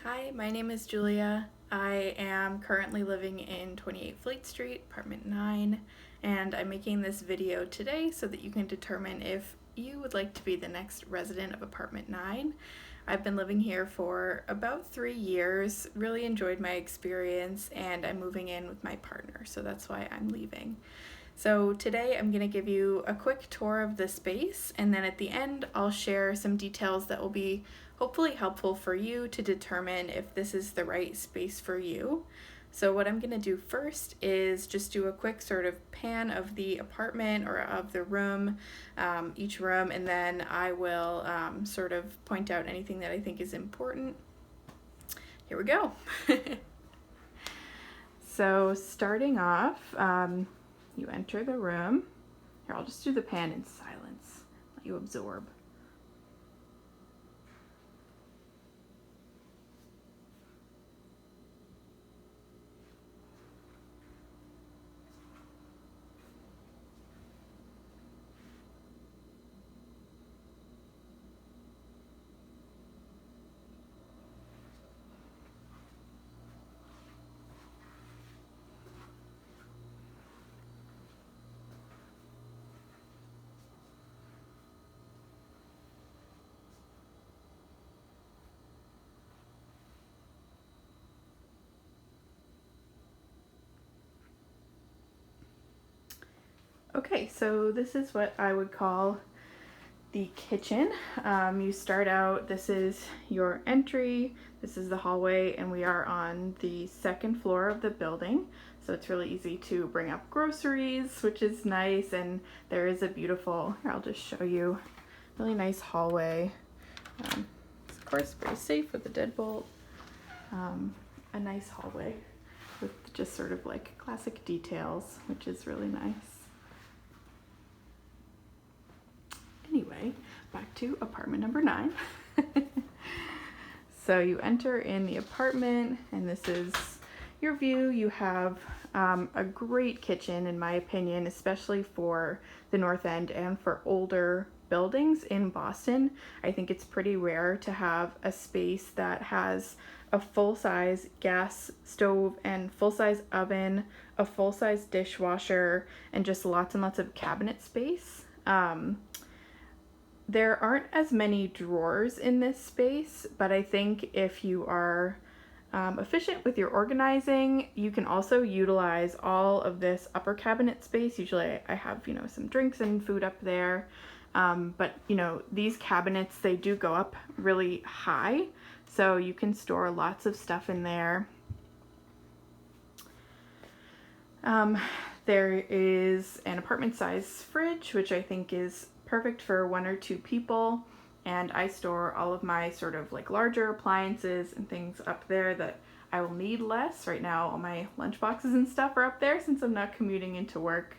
Hi, my name is Julia. I am currently living in 28 Fleet Street, apartment 9, and I'm making this video today so that you can determine if you would like to be the next resident of apartment 9. I've been living here for about 3 years, really enjoyed my experience, and I'm moving in with my partner, so that's why I'm leaving. So today I'm going to give you a quick tour of the space, and then at the end I'll share some details that will be hopefully helpful for you to determine if this is the right space for you. So what I'm going to do first is just do a quick sort of pan of the apartment or of the room, each room, and then I will sort of point out anything that I think is important. Here we go. So starting off, you enter the room. Here, I'll just do the pan in silence, let you absorb. Okay, so this is what I would call the kitchen. You start out, this is your entry, this is the hallway, and we are on the second floor of the building. So it's really easy to bring up groceries, which is nice, and there is a beautiful, here I'll just show you, really nice hallway. It's of course very safe with the deadbolt. A nice hallway with just sort of like classic details, which is really nice. Anyway, back to apartment number 9. So you enter in the apartment, and this is your view. You have a great kitchen, in my opinion, especially for the North End and for older buildings in Boston. I think it's pretty rare to have a space that has a full-size gas stove and full-size oven, a full-size dishwasher, and just lots and lots of cabinet space. There aren't as many drawers in this space, but I think if you are efficient with your organizing, you can also utilize all of this upper cabinet space. Usually I have, some drinks and food up there. But, these cabinets, they do go up really high, so you can store lots of stuff in there. There is an apartment-size fridge, which I think is perfect for 1 or 2 people, and I store all of my sort of like larger appliances and things up there that I will need less. Right now all my lunch boxes and stuff are up there since I'm not commuting into work.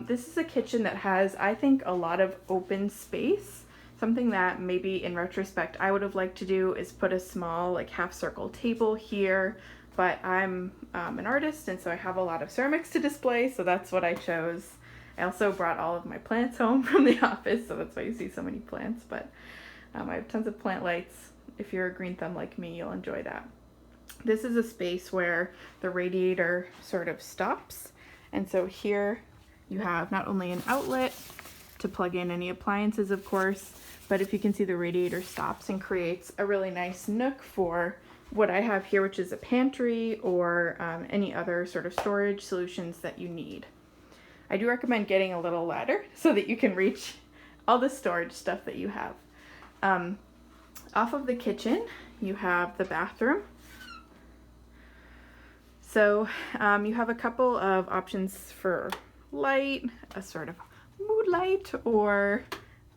This is a kitchen that has, I think, a lot of open space. Something that maybe in retrospect I would have liked to do is put a small like half circle table here, but I'm an artist, and so I have a lot of ceramics to display, so that's what I chose. I also brought all of my plants home from the office, so that's why you see so many plants, but I have tons of plant lights. If you're a green thumb like me, you'll enjoy that. This is a space where the radiator sort of stops, and so here you have not only an outlet to plug in any appliances, of course, but if you can see, the radiator stops and creates a really nice nook for what I have here, which is a pantry or any other sort of storage solutions that you need. I do recommend getting a little ladder so that you can reach all the storage stuff that you have. Off of the kitchen, you have the bathroom. So you have a couple of options for light, a sort of mood light, or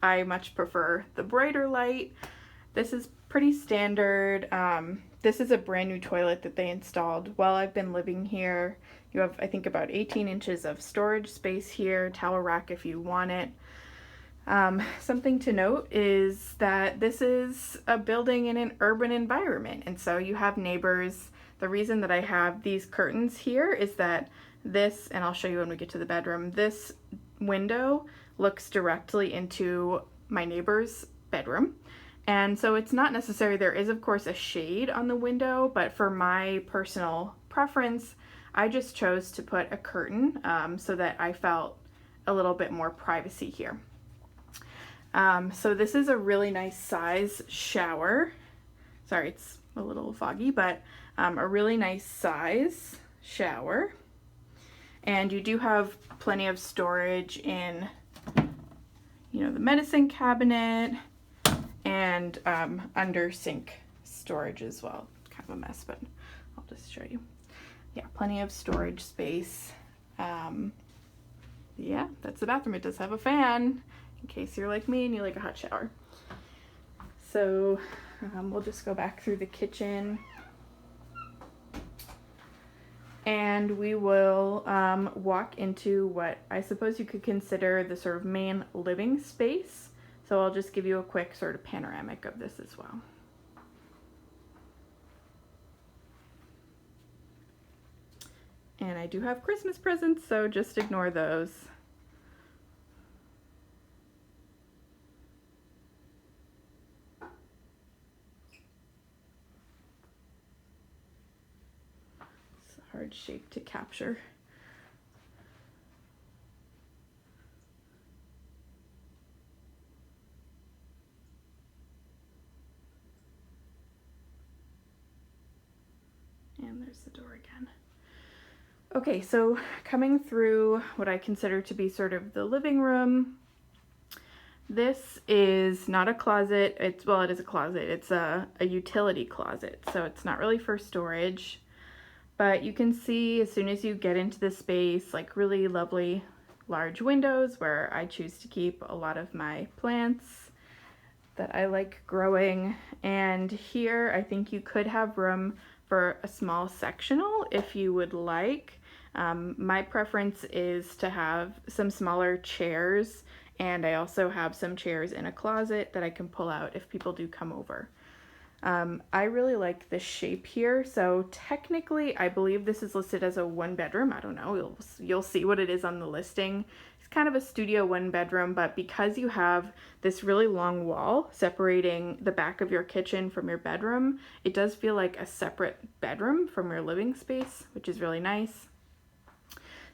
I much prefer the brighter light. This is pretty standard. This is a brand new toilet that they installed while I've been living here. You have, I think, about 18 inches of storage space here, towel rack if you want it. Something to note is that this is a building in an urban environment, and so you have neighbors. The reason that I have these curtains here is that this, and I'll show you when we get to the bedroom, this window looks directly into my neighbor's bedroom. And so it's not necessary. There is, of course, a shade on the window, but for my personal preference, I just chose to put a curtain so that I felt a little bit more privacy here. So this is a really nice size shower. Sorry, it's a little foggy, but a really nice size shower. And you do have plenty of storage in, you know, the medicine cabinet and under sink storage as well. Kind of a mess, but I'll just show you. Yeah, plenty of storage space. Yeah, that's the bathroom. It does have a fan in case you're like me and you like a hot shower. So we'll just go back through the kitchen and we will walk into what I suppose you could consider the sort of main living space. So I'll just give you a quick sort of panoramic of this as well. And I do have Christmas presents, so just ignore those. It's a hard shape to capture. And there's the door again. Okay, so coming through what I consider to be sort of the living room, this is not a closet. Well, it is a closet. It's a utility closet, so it's not really for storage. But you can see as soon as you get into the space, like really lovely large windows where I choose to keep a lot of my plants that I like growing. And here I think you could have room for a small sectional if you would like. My preference is to have some smaller chairs, and I also have some chairs in a closet that I can pull out if people do come over. I really like the shape here. So technically I believe this is listed as a 1-bedroom. I don't know, you'll see what it is on the listing. It's kind of a studio 1-bedroom, but because you have this really long wall separating the back of your kitchen from your bedroom, it does feel like a separate bedroom from your living space, which is really nice.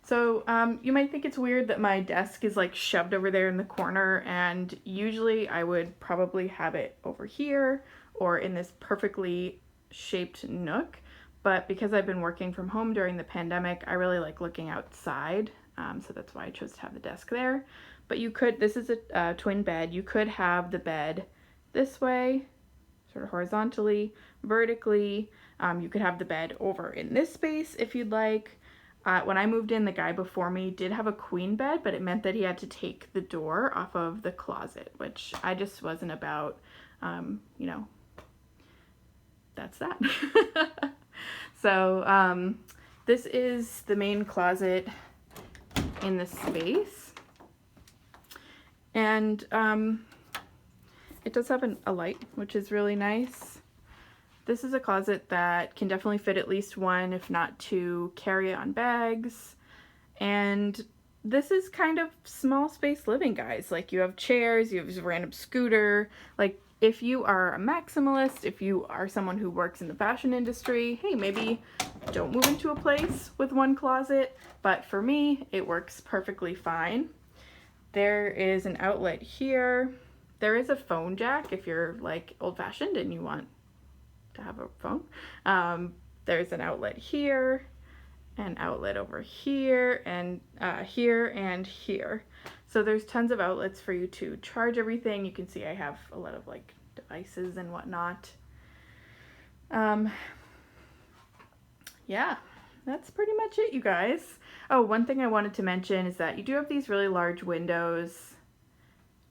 So you might think it's weird that my desk is like shoved over there in the corner, and usually I would probably have it over here or in this perfectly shaped nook. But because I've been working from home during the pandemic, I really like looking outside. So that's why I chose to have the desk there. But you could, this is a twin bed. You could have the bed this way, sort of horizontally, vertically. You could have the bed over in this space if you'd like. When I moved in, the guy before me did have a queen bed, but it meant that he had to take the door off of the closet, which I just wasn't about. You know, that's that. So this is the main closet in the space. And it does have a light, which is really nice. This is a closet that can definitely fit at least 1, if not 2, carry-on bags. And this is kind of small space living, guys. Like, you have chairs, you have a random scooter. Like, if you are a maximalist, if you are someone who works in the fashion industry, hey, maybe don't move into a place with 1 closet. But for me, it works perfectly fine. There is an outlet here. There is a phone jack if you're like old-fashioned and you want to have a phone. There's an outlet here, an outlet over here, and here and here. So there's tons of outlets for you to charge everything. You can see I have a lot of like devices and whatnot. Yeah, that's pretty much it, you guys. Oh, one thing I wanted to mention is that you do have these really large windows.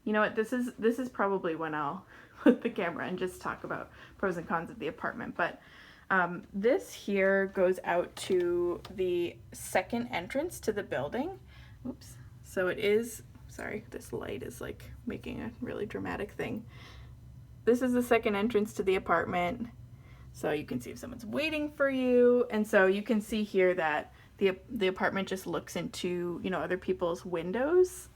You know what, this is probably when I'll put the camera and just talk about pros and cons of the apartment. But this here goes out to the second entrance to the building. Oops. So it is, sorry, this light is like making a really dramatic thing. This is the second entrance to the apartment. So you can see if someone's waiting for you. And so you can see here that the apartment just looks into, you know, other people's windows.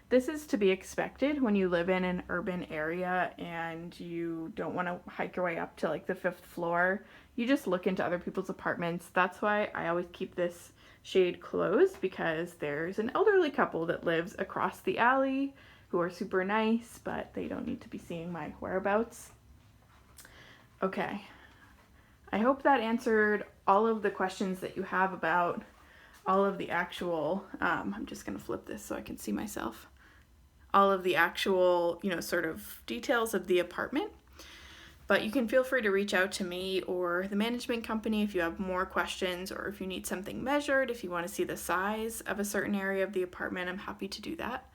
This is to be expected when you live in an urban area and you don't want to hike your way up to like the fifth floor. You just look into other people's apartments. That's why I always keep this shade closed, because there's an elderly couple that lives across the alley who are super nice, but they don't need to be seeing my whereabouts. Okay. I hope that answered all of the questions that you have about all of the actual, I'm just going to flip this so I can see myself, all of the actual, sort of details of the apartment. But you can feel free to reach out to me or the management company if you have more questions, or if you need something measured, if you want to see the size of a certain area of the apartment, I'm happy to do that.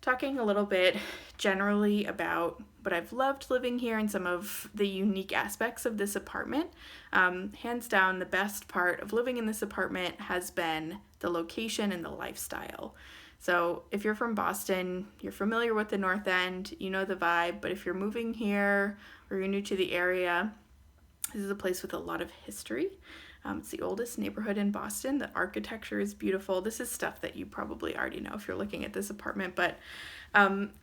Talking a little bit generally about what I've loved living here and some of the unique aspects of this apartment. Hands down, the best part of living in this apartment has been the location and the lifestyle. So if you're from Boston, you're familiar with the North End, you know the vibe, but if you're moving here or you're new to the area, this is a place with a lot of history. It's the oldest neighborhood in Boston. The architecture is beautiful. This is stuff that you probably already know if you're looking at this apartment, but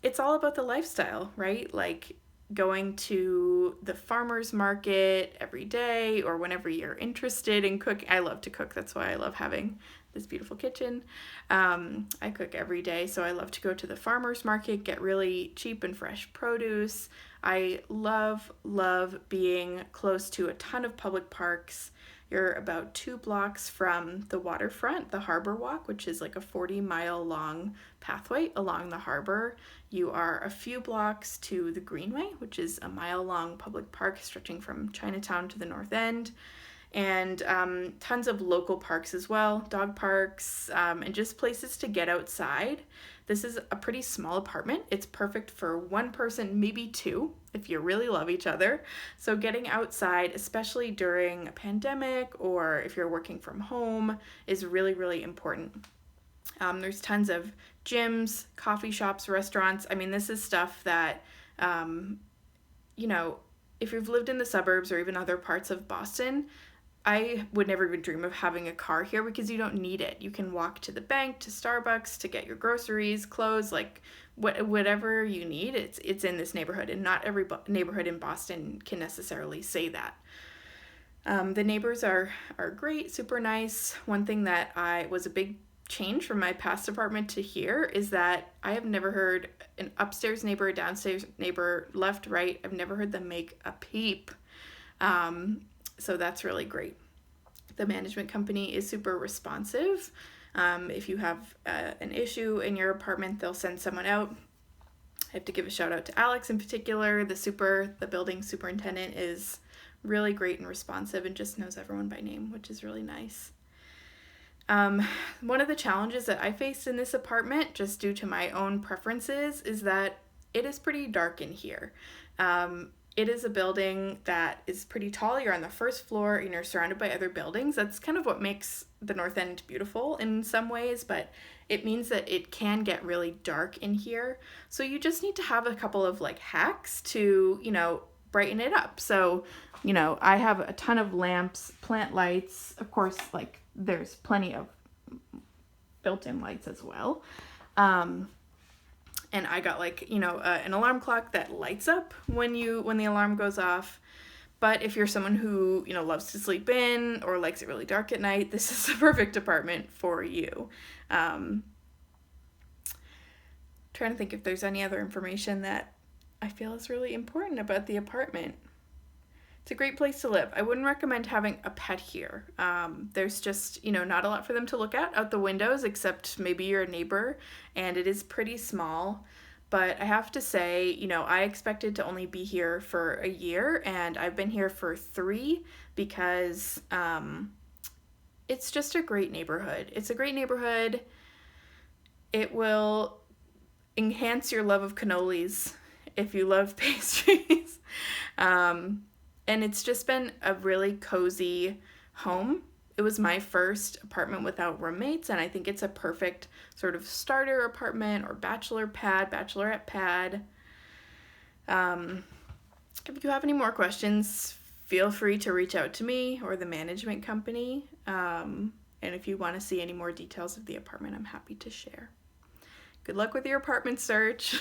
it's all about the lifestyle, right? Like going to the farmer's market every day or whenever you're interested in cooking. I love to cook. That's why I love having this beautiful kitchen. I cook every day, so I love to go to the farmer's market, get really cheap and fresh produce. I love being close to a ton of public parks. You're about 2 blocks from the waterfront, the Harbor Walk, which is like a 40-mile long pathway along the harbor. You are a few blocks to the Greenway, which is a mile-long public park stretching from Chinatown to the North End. And tons of local parks as well, dog parks, and just places to get outside. This is a pretty small apartment. It's perfect for one person, maybe two, if you really love each other. So getting outside, especially during a pandemic or if you're working from home, is really, really important. There's tons of gyms, coffee shops, restaurants. I mean, this is stuff that, if you've lived in the suburbs or even other parts of Boston, I would never even dream of having a car here because you don't need it. You can walk to the bank, to Starbucks, to get your groceries, clothes, like whatever you need. It's in this neighborhood, and not every neighborhood in Boston can necessarily say that. The neighbors are great, super nice. One thing that was a big change from my past apartment to here is that I have never heard an upstairs neighbor, a downstairs neighbor, left, right. I've never heard them make a peep. So that's really great. The management company is super responsive. If you have an issue in your apartment, they'll send someone out. I have to give a shout out to Alex in particular. The building superintendent is really great and responsive and just knows everyone by name, which is really nice. One of the challenges that I faced in this apartment, just due to my own preferences, is that it is pretty dark in here. It is a building that is pretty tall. You're on the first floor and you're surrounded by other buildings. That's kind of what makes the North End beautiful in some ways, but it means that it can get really dark in here. So you just need to have a couple of hacks to, brighten it up. So, I have a ton of lamps, plant lights. Of course, there's plenty of built-in lights as well. And I got an alarm clock that lights up when the alarm goes off. But if you're someone who, loves to sleep in or likes it really dark at night, this is the perfect apartment for you. Trying to think if there's any other information that I feel is really important about the apartment. It's a great place to live. I wouldn't recommend having a pet here. There's just, not a lot for them to look at out the windows, except maybe your neighbor, and it is pretty small. But I have to say, I expected to only be here for a year, and I've been here for 3 because it's just a great neighborhood. It's a great neighborhood. It will enhance your love of cannolis if you love pastries. And it's just been a really cozy home. It was my first apartment without roommates, and I think it's a perfect sort of starter apartment or bachelorette pad. If you have any more questions, feel free to reach out to me or the management company. And if you want to see any more details of the apartment, I'm happy to share. Good luck with your apartment search.